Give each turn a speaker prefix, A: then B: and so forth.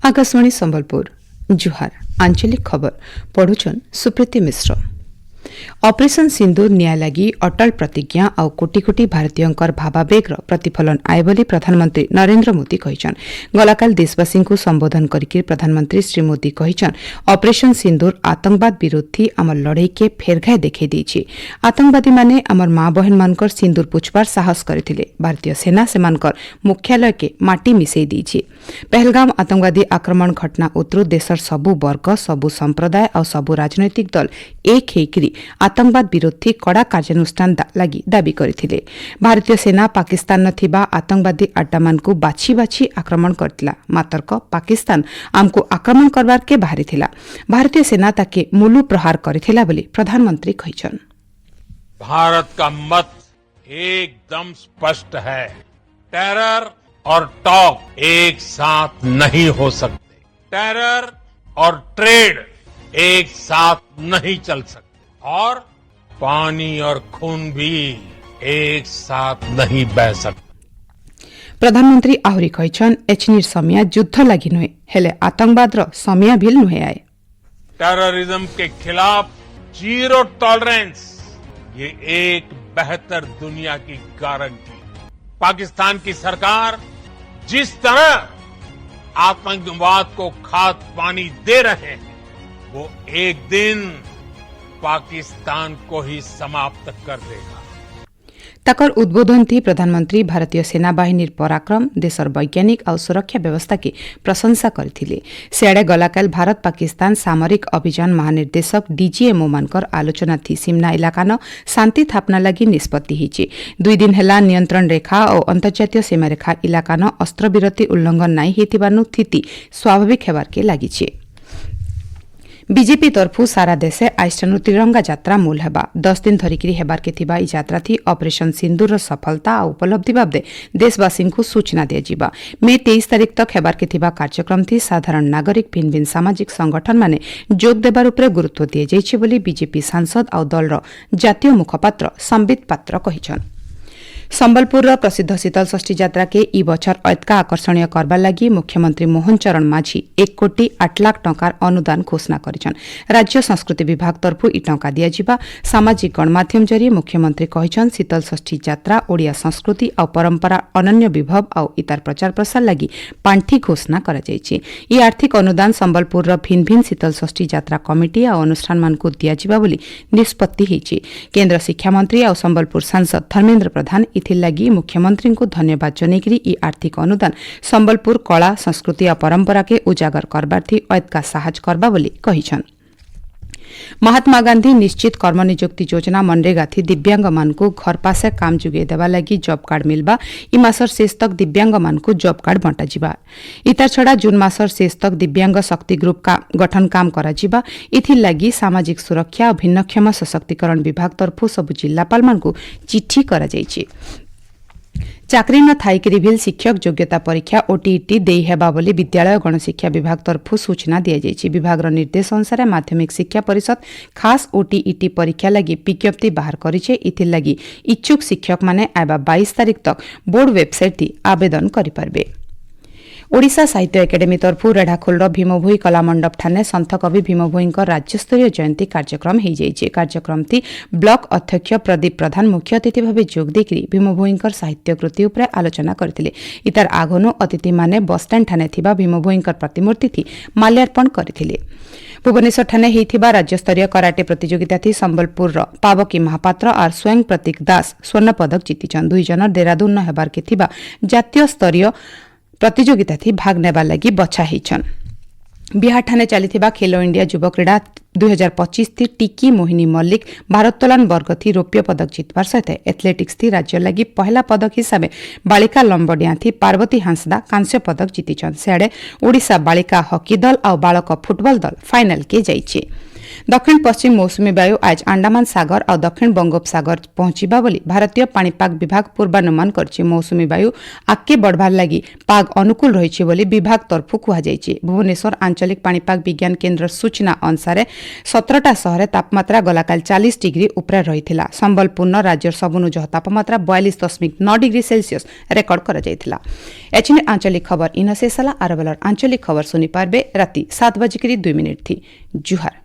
A: आकाशवाणी संबलपुर जुहार आंचलिक खबर पढ़ुचन सुप्रीति मिश्र। ऑपरेशन सिंदूर न्याय लगी अटल प्रतिज्ञा और कोटी कोटी भारतीयंकर भावावेगर प्रतिफलन आए बोली प्रधानमंत्री नरेंद्र मोदी कहिछन। गलाकाल देशवासी को संबोधन करके प्रधानमंत्री श्री मोदी कहिछन ऑपरेशन सिंदूर आतंकवाद विरोधी आमर लड़ाई के फेरघाए देखै दैछि। आतंकवादी माने आमर माँ बहन मानकर सिंदूर पुछबार साहस करथिले। भारतीय सेना सेमानकर मुख्यालय के माटी मिसई दैछि। पहलगाम आतंकवादी आक्रमण घटना उतरु देशर सबु वर्ग सबु संप्रदाय और सबु राजनैतिक दल एक हेकरी आतंकवाद विरोधी कड़ा कार्यानुष्ठान लगी दाबी करथिले। भारतीय सेना पाकिस्तान थिबा आतंकवादी अड्डामान को बाछी बाछी आक्रमण करथिला। मातरक पाकिस्तान आमको आक्रमण करबार के बाहरी थिला। भारतीय सेना ताके मुलु प्रहार करथिला बोली प्रधानमंत्री कहिछन।
B: भारत का मत एकदम स्पष्ट है। टेरर और टॉक एक साथ नहीं हो सकते। टेरर और ट्रेड एक साथ नहीं चल सकते और पानी और खून भी एक साथ नहीं बह सकते।
A: प्रधानमंत्री आहरी कहिछन एचनीर समिया युद्ध लगी नुहे हेले आतंकवाद रो समिया भी नुहे आए।
B: टेररिज्म के खिलाफ जीरो टॉलरेंस ये एक बेहतर दुनिया की गारंटी। पाकिस्तान की सरकार जिस तरह आतंकवाद को खाद पानी दे रहे हैं वो एक दिन पाकिस्तान को ही समाप्त कर देगा।
A: तकर उद्बोधन थी प्रधानमंत्री भारतीय सेना बाहिनीर पराक्रम देशर वैज्ञानिक और सुरक्षा व्यवस्था की प्रशंसा करथिले। सियाड़े गलाकाल भारत पाकिस्तान सामरिक अभियान महानिर्देशक डीजीएमओ मानकर आलोचना थी। सिमना इलाका न शांति थापना लगी निष्पत्ति हिचे। 2 दिन हेला नियंत्रण रेखा और अंतर्जातीय सीमा रेखा इलाका न अस्त्रविरति उल्लंघन नाई हेतिबारनु स्थिति स्वाभाविक हेबार के लागिछे। बीजेपी तरफु सारा देशे आइस्टानु तिरंगा यात्रा मूल हेबा 10 दिन धरिकी हेबार के थिबा ई यात्रा थी ऑपरेशन सिंदूर रो सफलता और उपलब्धि बाबदे देशवासी को सूचना दिया। मे 23 तारिख तक हेबार के थिबा कार्यक्रम थी साधारण नागरिक भिन्न भिन्न सामाजिक संगठन माने जोग देबार उपरे गुरुत्व दिए जाइछि बोली बीजेपी सांसद और दल रो जातीय मुखपात्र संबित पात्र कहिछन। संबलपुर प्रसिद्ध शीतल षष्ठी यात्रा के ई बछर ऐतका आकर्षणीय करबार लगी मुख्यमंत्री मोहन चरण माझी 1 कोटी 8 लाख टंकार अनुदान घोषणा करिछन। राज्य संस्कृति विभाग तरफु ई टंका दिया जिबा सामाजिक गणमाध्यम जरिए मुख्यमंत्री कहिछन शीतल षष्ठी यात्रा ओडिया संस्कृति और परंपरा अनन्य विभव और इतार प्रचार प्रसार लगी पांठी घोषणा करा जायछि। ई आर्थिक अनुदान संबलपुर भिन्न भिन्न शीतल षष्ठी यात्रा कमिटी और अनुष्ठान मान को दिया जिबा बोली निष्पत्ति हिछि। केंद्र शिक्षा मंत्री और संबलपुर सांसद धर्मेंद्र प्रधान इथिर लगी मुख्यमंत्री को धन्यवाद जनैकरी ई आर्थिक अनुदान संबलपुर कला संस्कृति और परंपरा के उजागर करबार थी ऐतका साहज करबा बोली कहिछन। महात्मा गांधी निश्चित कर्म नियुक्ति योजना मनरेगा थी दिव्यांग मान को घर पासे काम जुगे देवा लगी जॉब कार्ड मिलबा। ई मासर शेष तक दिव्यांग मान को जॉब कार्ड बंटा जिबा। इतार छड़ा जून मासर शेष तक दिव्यांग शक्ति ग्रुप का गठन काम करा जिबा। इथिर लगी सामाजिक सुरक्षा और भिन्नक्षम सशक्तिकरण विभाग तरफु सब जिल्लापाल मान को चिट्ठी करा जायछि। चाकरी न थाइकरी भी शिक्षक योग्यता परीक्षा ओटीईटी देई हेबा बोली विद्यालय गणशिक्षा विभाग तरफु सूचना दिया जायछि। विभाग निर्देश अनुसार माध्यमिक शिक्षा परिषद खास ओटीईटी परीक्षा लगी विज्ञप्ति बाहर करिछे। इथिर लगी इच्छुक शिक्षक माने आबा 22 तारिख तक बोर्ड वेबसाइट थी आवेदन करि पारबे। ओडिशा साहित्य एकेडेमी तरफु रेढ़ाखोल भीमभोई कलामंडप ठाने संत कवि भीमभोई राज्यस्तरीय जयंती कार्यक्रम हो जाइए। कार्यक्रम थी ब्लॉक अध्यक्ष प्रदीप प्रधान मुख्य अतिथि भाव जोग देकरी भीमभोई साहित्य कृति उपरे आलोचना करथिले। इतार आगनु अतिथि माने बसस्टैंड ठाने थिबा भीमभोई प्रतिमूर्ति थी माल्यार्पण करथिले। भुवनेश्वर ठाने हेइथिबा राज्यस्तरीय कराटे प्रतियोगिता थी संबलपुर पावकी महापात्र और स्वयं प्रतीक दास स्वर्ण पदक जीतिछन। 2 जन देहरादून हेबार के थिबा जातीय स्तरीय प्रतियोगिता थी भाग नेबा लगी बछा हिछन। बिहार ठाने चलीथिबा खेलो इंडिया युवा क्रीड़ा 2025 थी टिकी मोहिनी मल्लिक भारोत्तोलन वर्ग थी रौप्य पदक जीतबार सहित एथलेटिक्स थी राज्य लगी पहला पदक हिसाब बालिका लंबडिया थी पार्वती हांसदा कांस्य पदक जीतिछन। सियाड़े ओडिशा बालिका हॉकी दल और बालक फुटबॉल दल फाइनल के जाइछे। दक्षिण पश्चिम मौसुमी वायु आज अंडमान सागर और दक्षिण बंगोपसागर पहुंचीबा बोली भारतीय पाणीपाग विभाग पूर्वानुमान करछि। मौसुमी वायु आगे बढ़वार लगी पाग अनुकूल रही बोली विभाग तरफु कहुଯାଇଛି। भुवनेश्वर आंचलिक पाणीपाग विज्ञान केन्द्र सूचना अनुसार 17टा सहर तापमात्रा गलाकाल 40 डिग्री उपरे रहिथिला। संबलपुर राज्यर सबुनु जह तापमात्रा 42.9 डिग्री सेल्सियस रेकर्ड करा जायथिला। एचिने आंचलिक खबर इन शेषला आरबेलर आंचलिक खबर सुनी पारबे राति 7:02 थी। जुहार।